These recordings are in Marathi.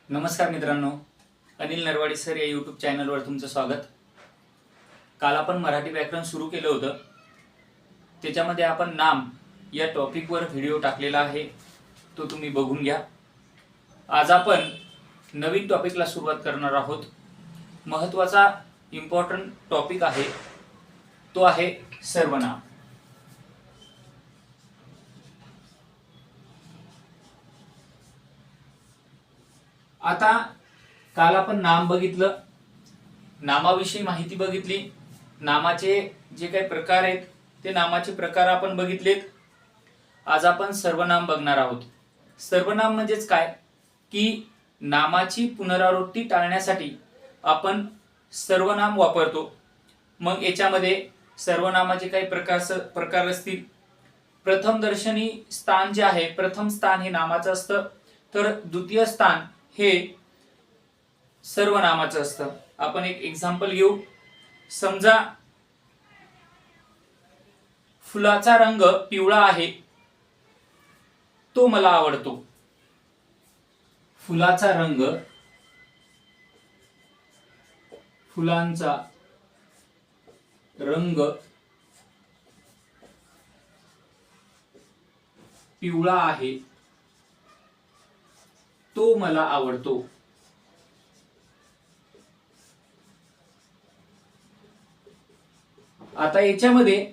नमस्कार मित्रांनो, अनिल नरवाडे सर या यूट्यूब चॅनलवर तुमचं स्वागत. काल आपण मराठी व्याकरण सुरू केलं होतं. त्याच्यामध्ये आपण नाम या टॉपिकवर व्हिडिओ टाकलेला आहे, तो तुम्ही बघून घ्या. आज आपण नवीन टॉपिकला सुरुवात करणार आहोत. महत्त्वाचा इम्पॉर्टंट टॉपिक आहे, तो आहे सर्वनाम. आता काल आपण नाम बघितलं, नामाविषयी माहिती बघितली, नामाचे जे काही प्रकार आहेत ते नामाचे प्रकार आपण बघितलेत. आज आपण सर्वनाम बघणार आहोत. सर्वनाम म्हणजेच काय की नामाची पुनरावृत्ती टाळण्यासाठी आपण सर्वनाम वापरतो. मग याच्यामध्ये सर्वनामाचे काही प्रकार असतील. प्रथम दर्शनी स्थान जे आहे, प्रथम स्थान हे नामाचं असतं, तर द्वितीय स्थान हे सर्वनामाचं असतं. आपण एक एक्झाम्पल घेऊ. समजा फुलाचा रंग पिवळा आहे, तो मला आवडतो. फुलाचा रंग, फुलांचा रंग पिवळा आहे, तो मला आवडतो. आता याच्यामध्ये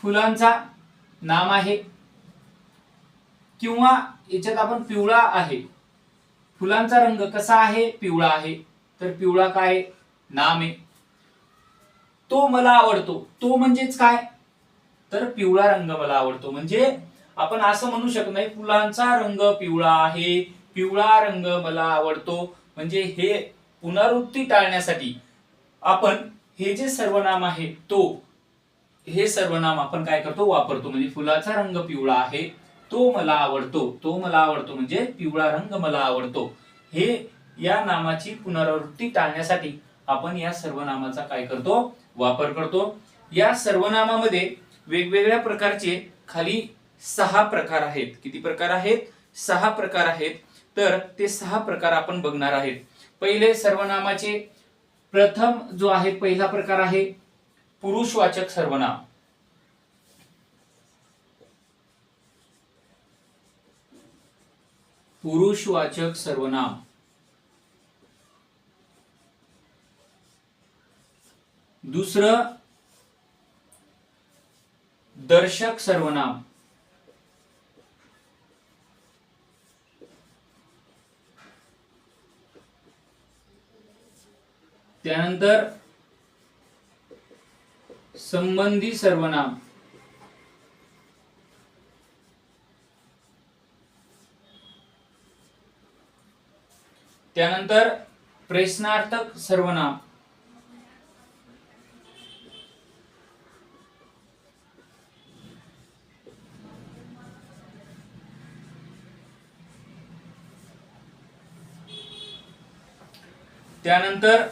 फुलांचा नाम आहे किंवा याच्यात आपण पिवळा आहे. फुलांचा रंग कसा आहे? पिवळा आहे. तर पिवळा काय? नाम आहे. तो मला आवडतो, तो म्हणजेच काय? तर पिवळा रंग मला आवडतो. म्हणजे आपण असं म्हणू शकत नाही फुलांचा रंग पिवळा आहे, पिवळा रंग मला आवडतो. म्हणजे हे पुनरावृत्ती टाळण्यासाठी आपण हे जे सर्वनाम आहे हे सर्वनाम आपण काय करतो? वापरतो. म्हणजे फुलाचा रंग पिवळा आहे, तो मला आवडतो. तो मला आवडतो म्हणजे पिवळा रंग मला आवडतो. हे या नामाची पुनरावृत्ती टाळण्यासाठी आपण या सर्वनामाचा काय करतो? वापर करतो. या सर्वनामामध्ये वेगवेगळ्या प्रकारचे खाली 6 प्रकार आहेत. किती प्रकार आहेत? 6 प्रकार आहेत. तर ते 6 प्रकार आपण बघणार आहेत. पहिले सर्वनामाचे प्रथम जो आहे, पहिला प्रकार आहे पुरुषवाचक सर्वनाम. पुरुषवाचक सर्वनाम. दुसरं दर्शक सर्वनाम. त्यानंतर संबंधी सर्वनाम. त्यानंतर प्रश्नार्थक सर्वनाम. त्यानंतर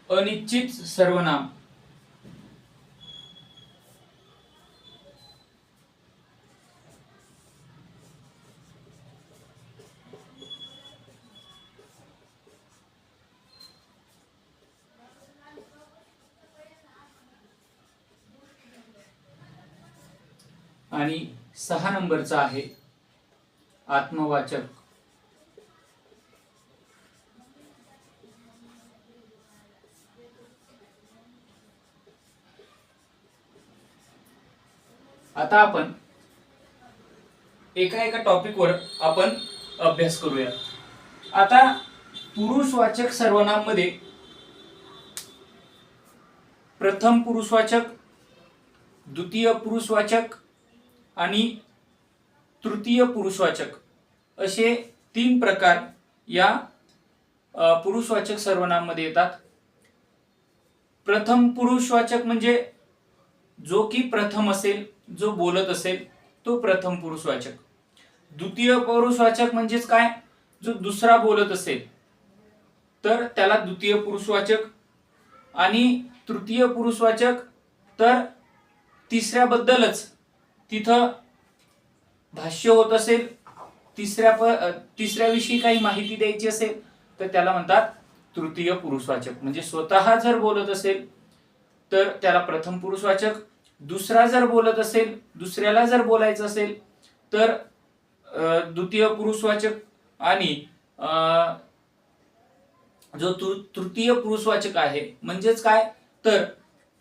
अनिश्चित सर्वनाम. आणि 6 नंबरचा आहे आत्मवाचक. आता आपण एका टॉपिकवर आपण अभ्यास करूया. आता पुरुषवाचक सर्वनाम मध्ये प्रथम पुरुषवाचक, द्वितीय पुरुषवाचक आणि तृतीय पुरुषवाचक असे 3 प्रकार या पुरुषवाचक सर्वनाम मध्ये येतात. प्रथम पुरुषवाचक म्हणजे जो की प्रथम असेल, जो बोलत असेल, तो प्रथम पुरुषवाचक. द्वितीय पुरुषवाचक म्हणजेच काय? जो दुसरा बोलत असेल तर त्याला द्वितीय पुरुषवाचक. आणि तृतीय पुरुषवाचक तर तिसऱ्याबद्दलच तिथं भाष्य होत असेल तिसऱ्या विषयी काही माहिती द्यायची असेल तर त्याला म्हणतात तृतीय पुरुषवाचक. म्हणजे स्वतः जर बोलत असेल तर त्याला प्रथम पुरुषवाचक, दुसरा जर बोलत असेल, दुसऱ्याला जर बोलायचं असेल तर द्वितीय पुरुषवाचक, आणि जो तृतीय पुरुषवाचक आहे म्हणजेच काय तर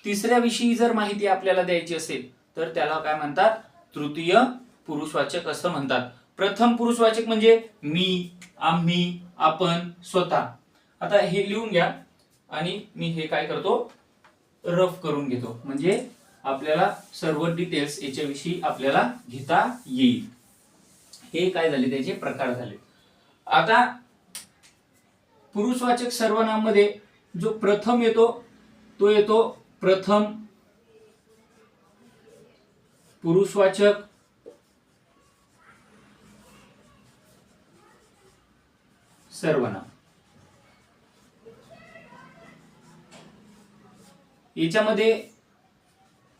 तिसऱ्या विषयी जर माहिती आपल्याला द्यायची असेल तर त्याला काय म्हणतात तृतीय पुरुषवाचक असं म्हणतात. प्रथम पुरुषवाचक म्हणजे मी, आम्ही, आपण, स्वतः. आता हे लिहून घ्या आणि मी हे काय करतो रफ करून घेतो म्हणजे आपल्याला सर्व डिटेल्स याच्याविषयी आपल्याला घेता येईल. हे काय झाले त्याचे प्रकार झाले. आता पुरुषवाचक सर्वनाम मध्ये जो प्रथम येतो तो येतो प्रथम पुरुषवाचक सर्वनाम. याच्यामध्ये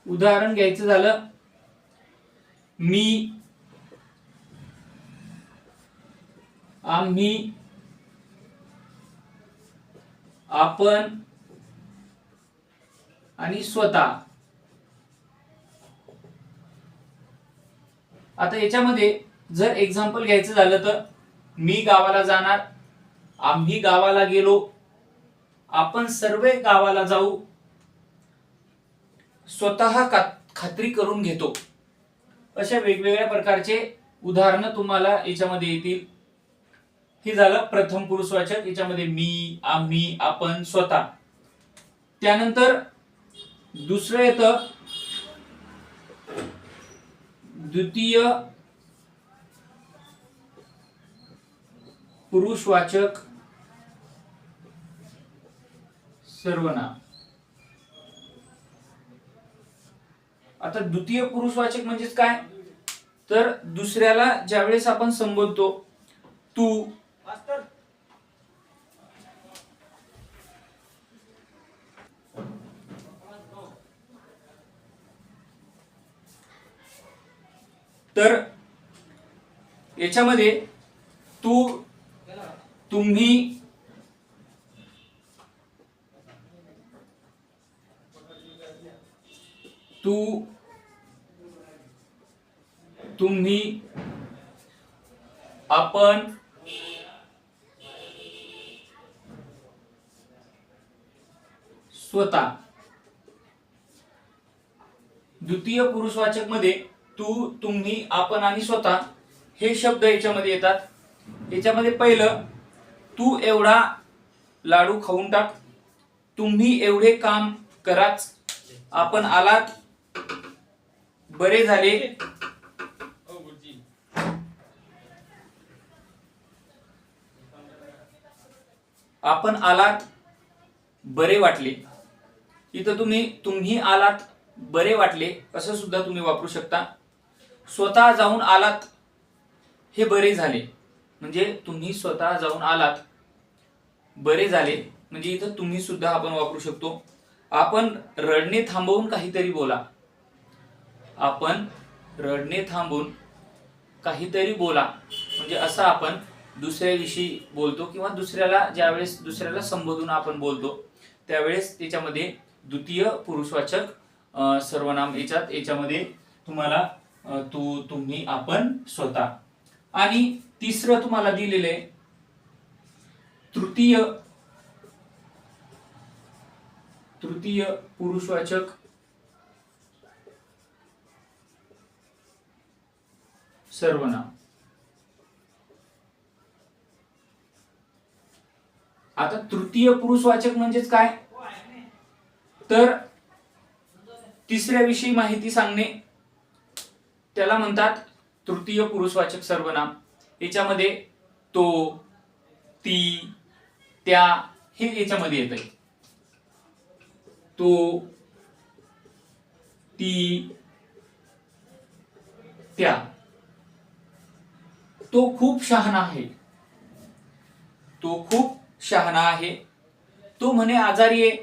उदाहरण घ्यायचं झालं मी, आम्ही, आपण आणि स्वतः. आता याच्यामध्ये जर एक्झाम्पल घ्यायचं झालं तर मी गावाला जाणार, आम्ही गावाला गेलो, आपण सर्व गावाला जाऊ, स्वतः खात्री करून घेतो. अशा वेगवेगळ्या प्रकारचे उदाहरणं तुम्हाला याच्यामध्ये येतील. हे झालं प्रथम पुरुषवाचक. याच्यामध्ये मी, आम्ही, आपण, स्वतः. त्यानंतर दुसरं येतं द्वितीय पुरुषवाचक सर्वनाम. आता द्वितीय पुरुषवाचक म्हणजेच काय तर दुसऱ्याला ज्यावेळेस आपण संबोधतो तू, तर याच्यामध्ये तू, तुम्ही, तू, तुम्ही, आपण, स्वतः. द्वितीय पुरुषवाचक मध्ये तू, तुम्ही, आपण आणि स्वतः हे शब्द याच्यामध्ये येतात. याच्यामध्ये पहिलं तू एवढा लाडू खाऊन टाक, तुम्ही एवढे काम कराच, आपण आलात, बरे झाले, आपण आलात, बरे वाटले. इथं तुम्ही आलात, बरे वाटले असं सुद्धा तुम्ही वापरू शकता. स्वतः जाऊन आलात, हे बरे झाले. म्हणजे तुम्ही स्वतः जाऊन आलात, बरे झाले. म्हणजे इथं तुम्ही सुद्धा आपण वापरू शकतो. आपण रडणे थांबवून काहीतरी बोला, आपण रडणे थांबून काहीतरी बोला. म्हणजे असं आपण दुसऱ्याविषयी बोलतो किंवा ज्यावेळेस दुसऱ्याला संबोधून आपण बोलतो त्यावेळेस त्याच्यामध्ये द्वितीय पुरुषवाचक सर्वनाम याच्यामध्ये तुम्हाला तू, तुम्ही, आपण, स्वतः. आणि तिसरं तुम्हाला दिलेलं आहे तृतीय पुरुषवाचक सर्वनाम. आता तृतीय पुरुषवाचक म्हणजेच काय तर तिसऱ्या विषयी माहिती सांगणे त्याला म्हणतात तृतीय पुरुषवाचक सर्वनाम. याच्यामध्ये तो, ती, त्या हे याच्यामध्ये येत आहे. तो, ती, त्या. तो खूप शहाणा आहे, तो खूप शहाणा आहे. तो म्हणे आजारी आहे,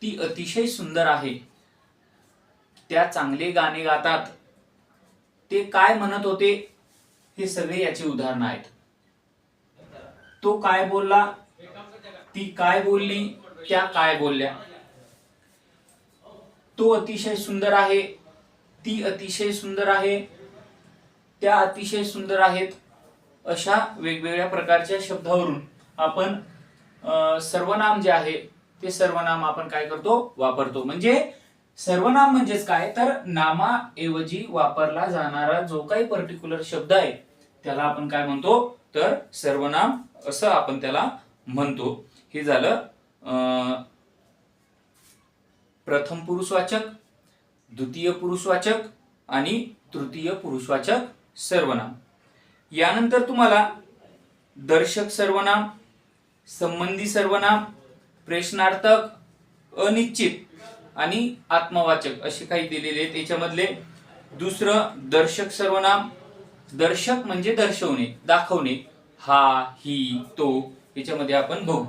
ती अतिशय सुंदर आहे. त्या चांगले गाणे गातात. ते काय म्हणत होते हे सगळे याची उदाहरणं आहेत. तो काय बोलला, ती काय बोलली, त्या काय बोलल्या. तो अतिशय सुंदर आहे, ती अतिशय सुंदर आहे, त्या अतिशय सुंदर आहेत. अशा वेगवेगळ्या प्रकारच्या शब्दावरून आपण सर्वनाम जे आहे ते सर्वनाम आपण काय करतो, वापरतो. म्हणजे सर्वनाम म्हणजेच काय, तर नामाऐवजी वापरला जाणारा जो काही पर्टिक्युलर शब्द आहे त्याला आपण काय म्हणतो, तर सर्वनाम असं आपण त्याला म्हणतो. हे झालं प्रथम पुरुषवाचक, द्वितीय पुरुषवाचक आणि तृतीय पुरुषवाचक सर्वनाम. यानंतर तुम्हाला दर्शक सर्वनाम, संबंधी सर्वनाम, प्रश्नार्थक, अनिश्चित आणि आत्मवाचक असे काही दिलेले आहेत. त्याच्यामधले दुसरं दर्शक सर्वनाम. दर्शक म्हणजे दर्शवणे, दाखवणे. हा, ही, तो, याच्यामध्ये आपण बघू.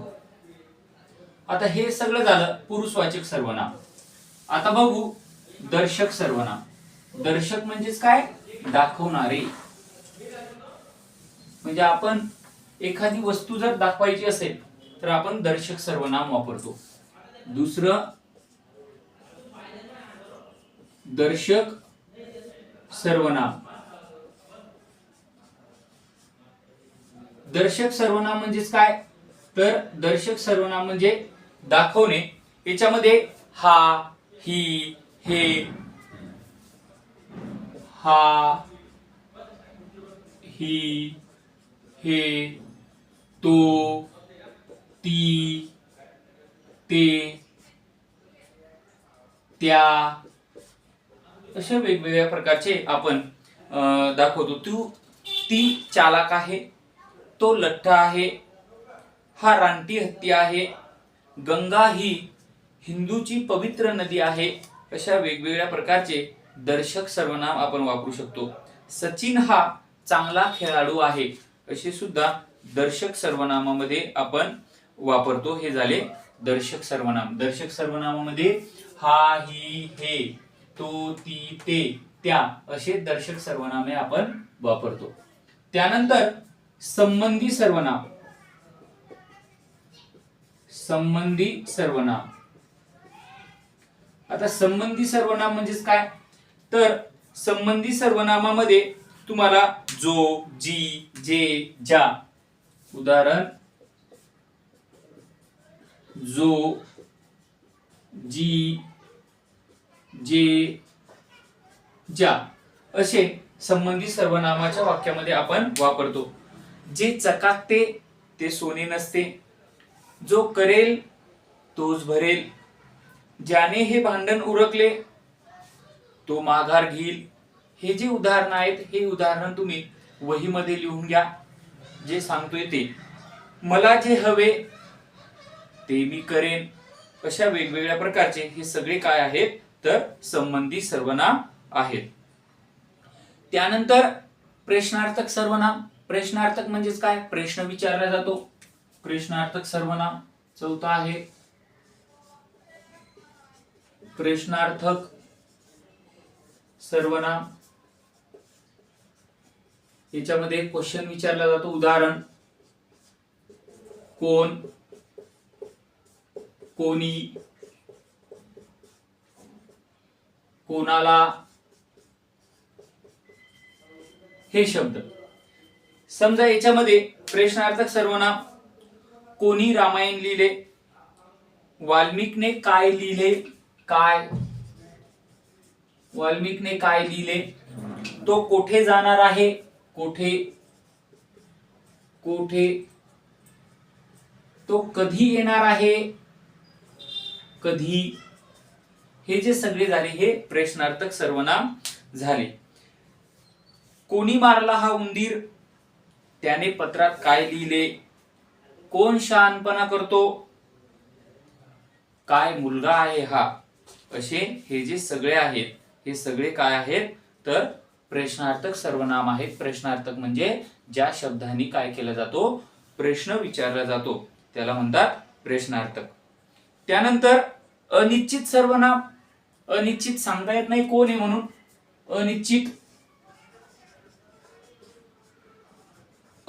आता हे सगळं झालं पुरुषवाचक सर्वनाम. आता बघू दर्शक सर्वनाम. दर्शक म्हणजेच काय, दाखवणारे. म्हणजे आपण एखादी वस्तू जर दाखवायची असेल तर आपण दर्शक सर्वनाम वापरतो. दुसरं दर्शक सर्वनाम. दर्शक सर्वनाम म्हणजेच काय, तर दर्शक सर्वनाम म्हणजे दाखवणे. याच्यामध्ये हा, ही, हे, हा, ही, हे, तो, ती, ते, त्या अशा वेगवेगळ्या प्रकारचे आपण दाखवतो. ती चालाक आहे, तो लठ्ठ आहे, हा रानटी हत्ती आहे, गंगा ही हिंदूची पवित्र नदी आहे. अशा वेगवेगळ्या प्रकारचे दर्शक सर्वनाम आपण वापरू शकतो. सचिन हा चांगला खेळाडू आहे असे सुद्धा दर्शक सर्वनामामध्ये आपण वापरतो. हे झाले दर्शक सर्वनाम. दर्शक सर्वनामामध्ये हा, ही, हे, तो, ती, ते, त्या असे दर्शक सर्वनामे आपण वापरतो. त्यानंतर संबंधी सर्वनाम. संबंधी सर्वनाम. आता संबंधी सर्वनाम म्हणजेच काय, तर संबंधी सर्वनामामध्ये तुम्हाला जो, जी, जे, ज्या. उदाहरण जो, जी, जे, ज्या असे संबंधी सर्वनामाच्या वाक्यामध्ये आपण वापरतो. जे चकाकते ते सोने नसते, जो करेल तोच भरेल, ज्याने हे भांडण उरकले तो माघार घेईल. हे जे उदाहरण आहेत हे उदाहरण तुम्ही वहीमध्ये लिहून घ्या. जे सांगतोय ते, मला जे हवे ते मी करेन. अशा वेगवेगळ्या प्रकारचे हे सगळे काय आहेत, तर संबंधी सर्वनाम आहेत. त्यानंतर प्रश्नार्थक सर्वनाम. प्रश्नार्थक म्हणजेच काय, प्रश्न विचारला जातो. प्रश्नार्थक सर्वनाम चौथा आहे. प्रश्नार्थक सर्वनाम. याच्यामध्ये क्वेश्चन विचारला जातो. उदाहरण कोण, कोणी, कोणाला हे शब्द. समजा याच्यामध्ये प्रश्नार्थक सर्वनाम, कोणी रामायण लिहिले, वाल्मिकने काय लिहिले, काय, वाल्मिकने काय लिहिले, तो कोठे जाणार आहे, कोठे, कोठे, तो कधी येणार आहे, कधी. हे जे सगळे झाले हे प्रश्नार्थक सर्वनाम झाले. कोणी मारला हा उंदीर, त्याने पत्रात काय लिहिले, कोण शहाणपणा करतो, काय मुलगा आहे हा. असे हे जे सगळे आहेत हे सगळे काय आहेत, तर प्रश्नार्थक सर्वनाम आहेत. प्रश्नार्थक म्हणजे ज्या शब्दांनी काय केला जातो, प्रश्न विचारला जातो त्याला म्हणतात प्रश्नार्थक. त्यानंतर अनिश्चित सर्वनाम. अनिश्चित सांगता येत नाही कोण आहे म्हणून. अनिश्चित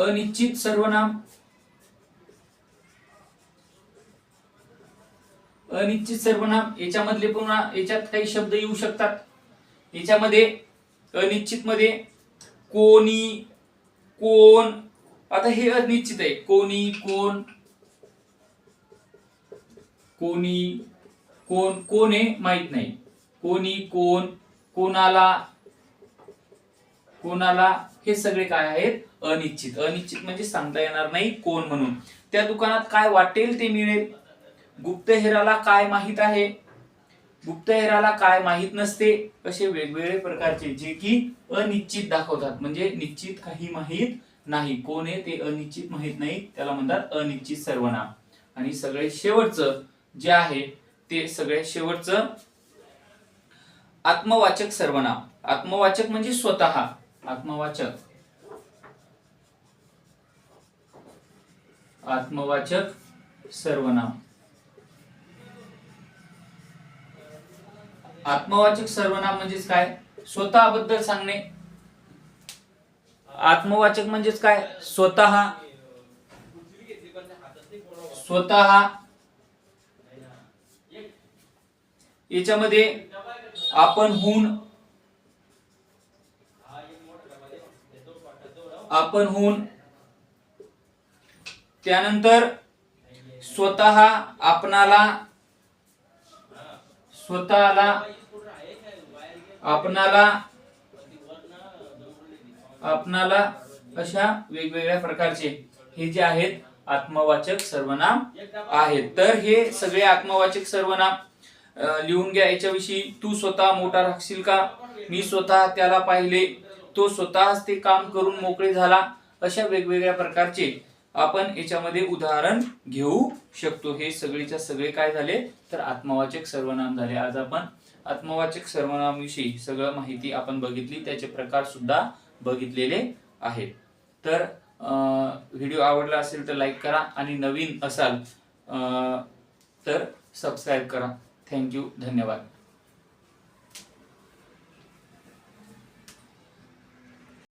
अनिश्चित सर्वनाम. अनिश्चित सर्वनाम याच्यामधले पुन्हा याच्यात काही शब्द येऊ शकतात. याच्यामध्ये अनिश्चित मध्ये कोणी, कोण. आता हे अनिश्चित आहे. कोणी, कोण, कोणी, कोण. कोण हे माहित नाही. कोणी, कोण, कोणाला, कोणाला, हे सगळे काय आहेत? अनिश्चित. अनिश्चित म्हणजे सांगता येणार नाही कोण म्हणून. त्या दुकानात काय वाटेल ते मिळेल. गुप्तहेराला काय माहित आहे? गुप्तहेराला काय माहित नसते. असे वेगवेगळे प्रकारचे जे की अनिश्चित दाखवतात. म्हणजे निश्चित काही माहित नाही. कोण आहे ते अनिश्चित माहित नाही, त्याला म्हणतात अनिश्चित सर्वनाम. आणि सगळे शेवटचं जे आहे ते सगळे शेवटचं आत्मवाचक सर्वनाम. आत्मवाचक म्हणजे स्वतः. आत्मवाचक, आत्मवाचक सर्वनाम. आत्मवाचक सर्वनाम म्हणजेच काय? स्वतःबद्दल सांगणे. आत्मवाचक म्हणजेच काय? स्वतः, स्वतः. याच्यामध्ये आपणहून, आपणहून. त्यानंतर स्वतः, आपणाला, स्वतःला, आपणाला, आपणाला. अशा वेगवेगळ्या प्रकारचे हे जे आहेत आत्मवाचक सर्वनाम आहेत. तर हे सगळे आत्मवाचक सर्वनाम लिहून घ्या. याच्याविषयी तू स्वतः मोठा राखशील का? मी स्वतः त्याला पाहिले. तो स्वतःच ते काम करून मोकळे झाला. अशा वेगवेगळ्या प्रकारचे आपण याच्यामध्ये उदाहरण घेऊ शकतो. हे सगळेच्या सगळे काय झाले? तर आत्मवाचक सर्वनाम झाले. आज आपण आत्मवाचक सर्वनामाविषयी सगळं माहिती आपण बघितली, त्याचे प्रकार सुद्धा बघितलेले आहेत. तर व्हिडिओ आवडला असेल तर लाईक करा आणि नवीन असाल तर सबस्क्राईब करा. थँक्यू, धन्यवाद.